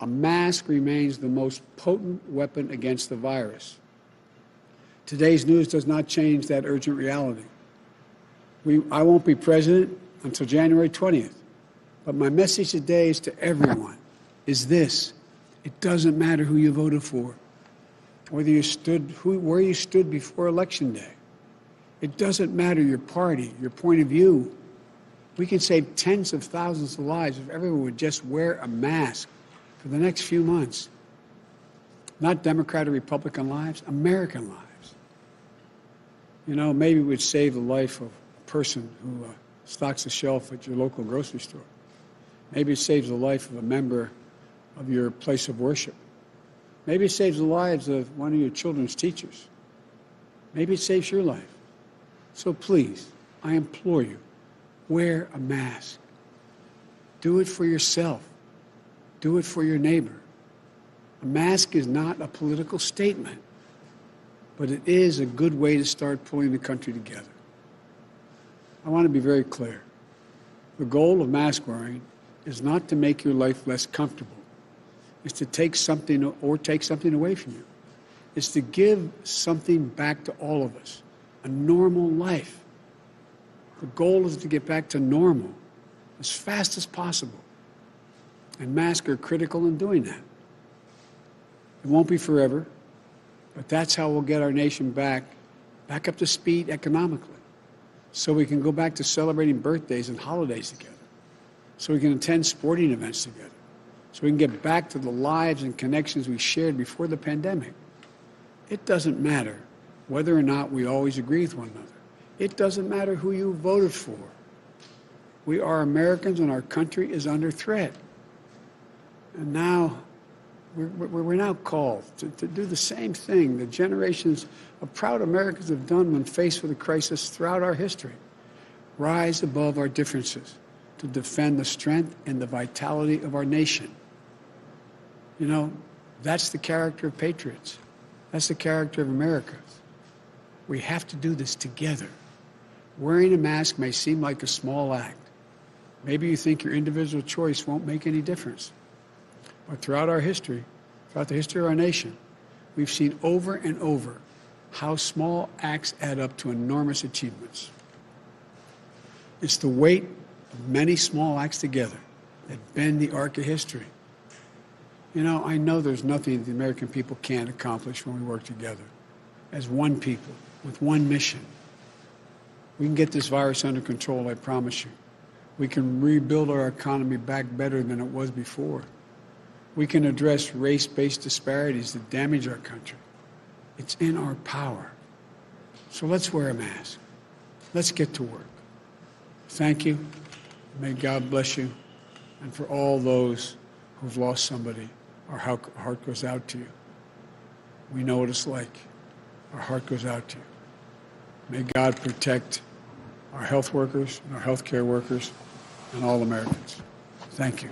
A mask remains the most potent weapon against the virus. Today's news does not change that urgent reality. I won't be president until January 20th, but my message today is to everyone is this: it doesn't matter who you voted for, where you stood before Election Day. It doesn't matter your party, your point of view. We can save tens of thousands of lives if everyone would just wear a mask for the next few months. Not Democrat or Republican lives, American lives. You know, maybe we'd save the life of a person who stocks the shelf at your local grocery store. Maybe it saves the life of a member of your place of worship. Maybe it saves the lives of one of your children's teachers. Maybe it saves your life. So please, I implore you, wear a mask. Do it for yourself. Do it for your neighbor. A mask is not a political statement, but it is a good way to start pulling the country together. I want to be very clear. The goal of mask wearing is not to make your life less comfortable. It's to take something away from you. It's to give something back to all of us, a normal life. The goal is to get back to normal as fast as possible. And masks are critical in doing that. It won't be forever, but that's how we'll get our nation back up to speed economically, so we can go back to celebrating birthdays and holidays together, so we can attend sporting events together, so we can get back to the lives and connections we shared before the pandemic. It doesn't matter whether or not we always agree with one another. It doesn't matter who you voted for. We are Americans, and our country is under threat. And now, we're now called to do the same thing that generations of proud Americans have done when faced with a crisis throughout our history. Rise above our differences to defend the strength and the vitality of our nation. You know, that's the character of patriots. That's the character of Americans. We have to do this together. Wearing a mask may seem like a small act. Maybe you think your individual choice won't make any difference. But throughout our history, throughout the history of our nation, we've seen over and over how small acts add up to enormous achievements. It's the weight of many small acts together that bend the arc of history. You know, I know there's nothing the American people can't accomplish when we work together as one people with one mission. We can get this virus under control, I promise you. We can rebuild our economy back better than it was before. We can address race-based disparities that damage our country. It's in our power. So let's wear a mask. Let's get to work. Thank you. May God bless you. And for all those who've lost somebody, our heart goes out to you. We know what it's like. Our heart goes out to you. May God protect our health workers and our healthcare workers and all Americans. Thank you.